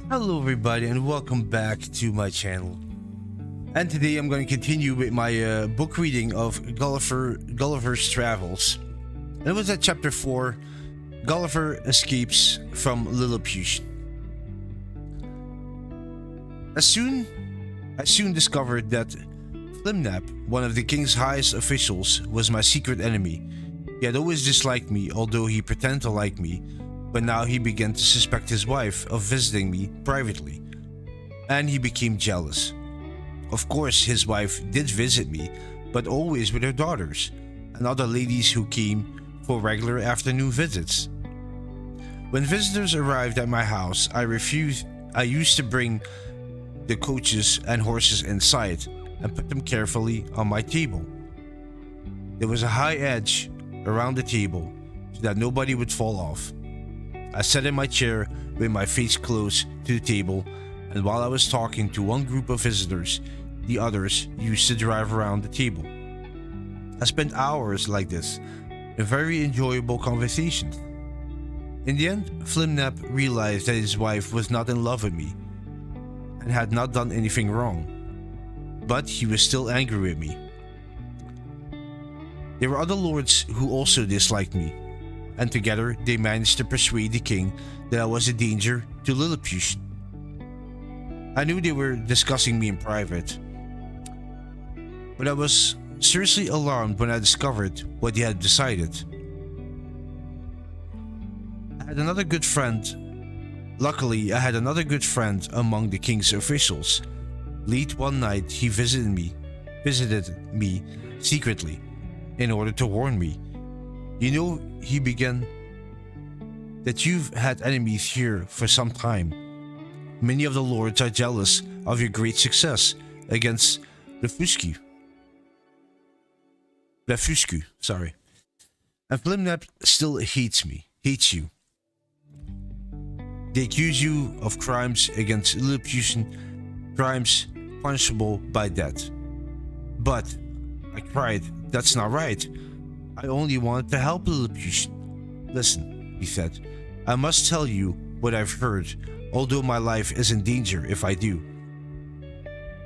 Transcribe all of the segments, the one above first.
Hello everybody and welcome back to my channel. And today I'm going to continue with my book reading of Gulliver's Travels. And it was at chapter 4, Gulliver Escapes from Lilliput. I soon discovered that Flimnap, one of the king's highest officials, was my secret enemy. He had always disliked me, although he pretended to like me, but now he began to suspect his wife of visiting me privately, and he became jealous. Of course, his wife did visit me, but always with her daughters and other ladies who came for regular afternoon visits. When visitors arrived at my house, I used to bring the coaches and horses inside and put them carefully on my table. There was a high edge around the table so that nobody would fall off. I sat in my chair with my face close to the table, and while I was talking to one group of visitors, the others used to drive around the table. I spent hours like this in very enjoyable conversations. In the end, Flimnap realized that his wife was not in love with me and had not done anything wrong, but he was still angry with me. There were other lords who also disliked me, and together they managed to persuade the king that I was a danger to Lilliput. I knew they were discussing me in private, but I was seriously alarmed when I discovered what they had decided. Luckily, I had another good friend among the king's officials. Late one night, he visited me secretly in order to warn me. You know, he began, that you've had enemies here for some time. Many of the lords are jealous of your great success against Blefuscu. And Flimnap still hates you. They accuse you of crimes against Lilliputian, crimes punishable by death. But, I cried, that's not right. I only wanted to help Lilliput. Listen, he said, I must tell you what I've heard, although my life is in danger if I do.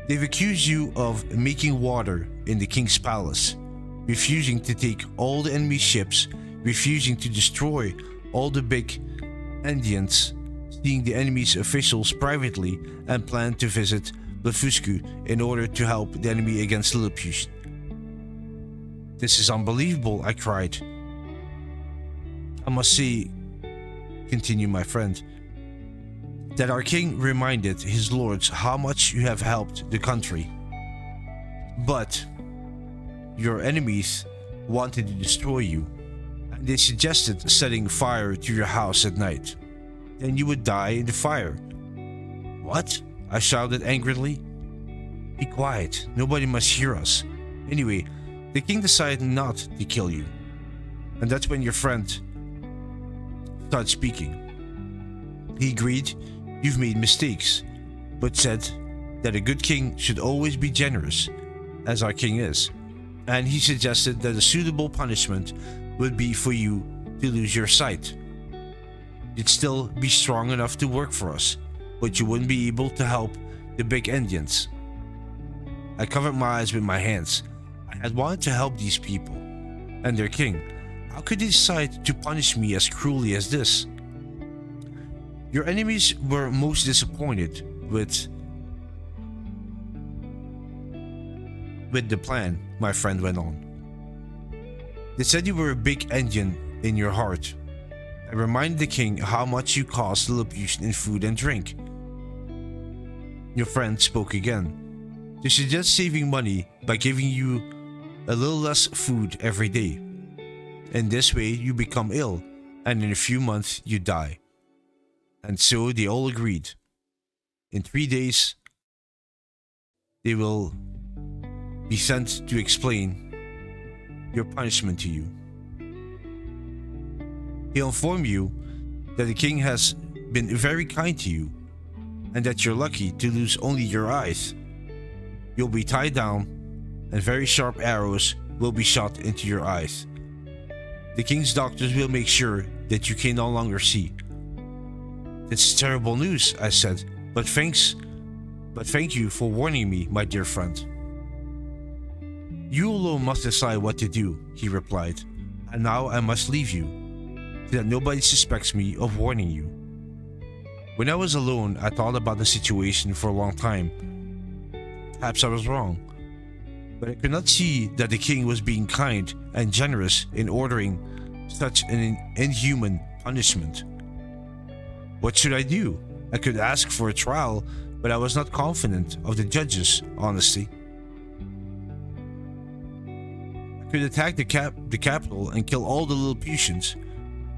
They've accused you of making water in the king's palace, refusing to take all the enemy ships, refusing to destroy all the big Indians, seeing the enemy's officials privately, and planned to visit Blefuscu in order to help the enemy against Lilliput. This is unbelievable, I cried. I must say, continued my friend, that our king reminded his lords how much you have helped the country. But your enemies wanted to destroy you, and they suggested setting fire to your house at night. Then you would die in the fire. What? I shouted angrily. Be quiet, nobody must hear us. Anyway, the king decided not to kill you. And that's when your friend started speaking. He agreed you've made mistakes, but said that a good king should always be generous, as our king is. And he suggested that a suitable punishment would be for you to lose your sight. You'd still be strong enough to work for us, but you wouldn't be able to help the big Indians. I covered my eyes with my hands. I had wanted to help these people and their king. How could they decide to punish me as cruelly as this? Your enemies were most disappointed with the plan, my friend went on. They said you were a big Indian in your heart, and reminded the king how much you cost Lilliput in food and drink. Your friend spoke again. They suggest saving money by giving you a little less food every day. In this way, you become ill, and in a few months, you die. And so they all agreed. In 3 days, they will be sent to explain your punishment to you. He'll inform you that the king has been very kind to you, and that you're lucky to lose only your eyes. You'll be tied down, and very sharp arrows will be shot into your eyes. The king's doctors will make sure that you can no longer see. "It's terrible news," I said, but thank you for warning me, my dear friend." "You alone must decide what to do," he replied, "and now I must leave you, so that nobody suspects me of warning you." When I was alone, I thought about the situation for a long time. Perhaps I was wrong, but I could not see that the king was being kind and generous in ordering such an inhuman punishment. What should I do? I could ask for a trial, but I was not confident of the judge's honesty. I could attack the capital and kill all the Lilliputians,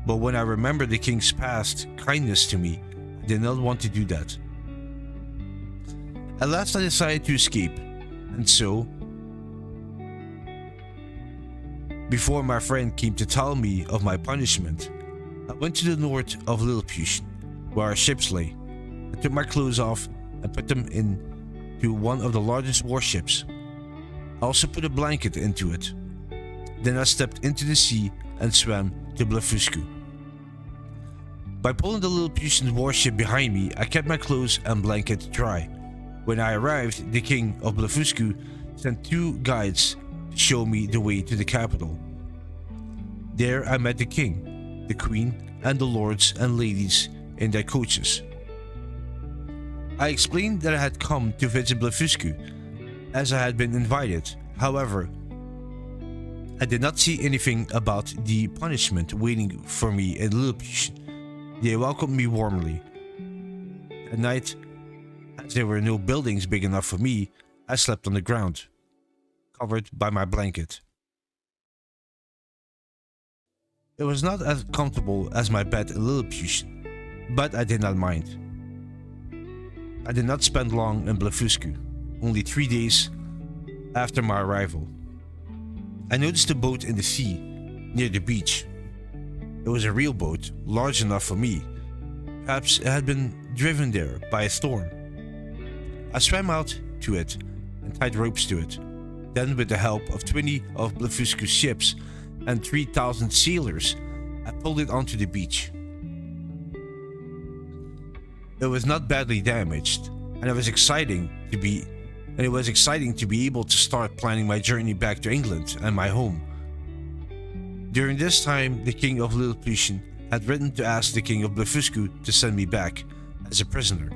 but when I remembered the king's past kindness to me, I did not want to do that. At last I decided to escape, and so, before my friend came to tell me of my punishment, I went to the north of Lilliput, where our ships lay. I took my clothes off and put them into one of the largest warships. I also put a blanket into it. Then I stepped into the sea and swam to Blefuscu. By pulling the Lilliputian warship behind me, I kept my clothes and blanket dry. When I arrived, the king of Blefuscu sent 2 guides to show me the way to the capital. There I met the king, the queen, and the lords and ladies in their coaches. I explained that I had come to visit Blefuscu, as I had been invited. However, I did not see anything about the punishment waiting for me in Lilliput. They welcomed me warmly. At night, as there were no buildings big enough for me, I slept on the ground, covered by my blanket. It was not as comfortable as my bed in Lilliput, but I did not mind. I did not spend long in Blefuscu, only 3 days after my arrival. I noticed a boat in the sea near the beach. It was a real boat, large enough for me. Perhaps it had been driven there by a storm. I swam out to it and tied ropes to it. Then, with the help of 20 of Blefuscu's ships and 3,000 sailors, I pulled it onto the beach. It was not badly damaged, and it was exciting to be able to start planning my journey back to England and my home. During this time, the king of Lilliput had written to ask the king of Blefuscu to send me back as a prisoner,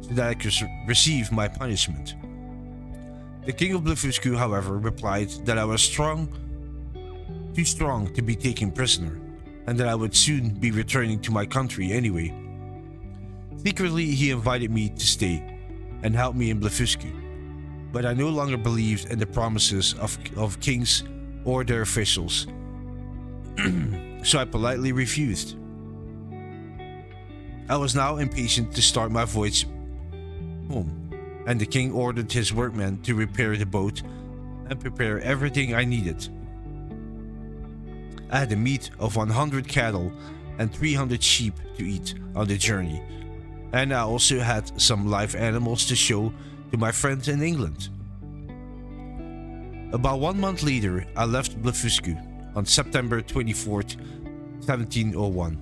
so that I could receive my punishment. The king of Blefuscu, however, replied that I was too strong to be taken prisoner, and that I would soon be returning to my country anyway. Secretly, he invited me to stay and help me in Blefuscu, but I no longer believed in the promises of kings or their officials, so I politely refused. I was now impatient to start my voyage home, and the king ordered his workmen to repair the boat and prepare everything I needed. I had the meat of 100 cattle and 300 sheep to eat on the journey, and I also had some live animals to show to my friends in England. About 1 month later, I left Blefuscu on September 24th, 1701.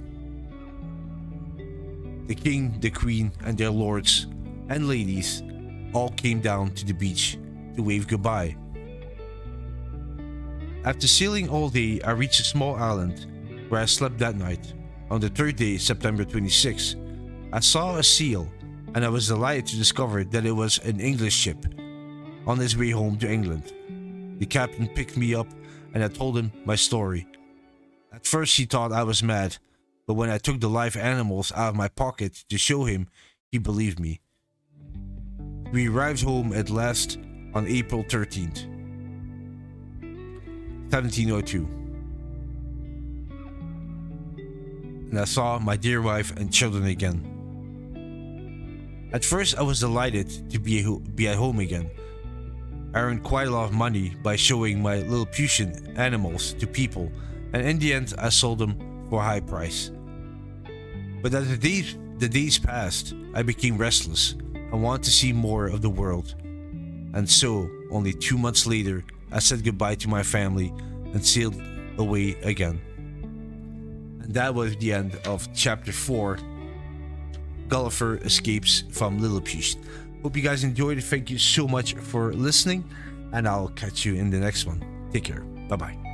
The king, the queen, and their lords and ladies all came down to the beach to wave goodbye. After sailing all day, I reached a small island where I slept that night. On the 3rd day, September 26th, I saw a seal, and I was delighted to discover that it was an English ship on its way home to England. The captain picked me up, and I told him my story. At first he thought I was mad, but when I took the live animals out of my pocket to show him, he believed me. We arrived home at last on April 13th, 1702. And I saw my dear wife and children again. At first I was delighted to be at home again. I earned quite a lot of money by showing my Lilliputian animals to people, and in the end I sold them for a high price. But as the days passed, I became restless and wanted to see more of the world. And so, only 2 months later, I said goodbye to my family and sailed away again. And that was the end of chapter 4 Gulliver escapes from Lilliput. Hope you guys enjoyed it. Thank you so much for listening, and I'll catch you in the next one. Take care. Bye bye.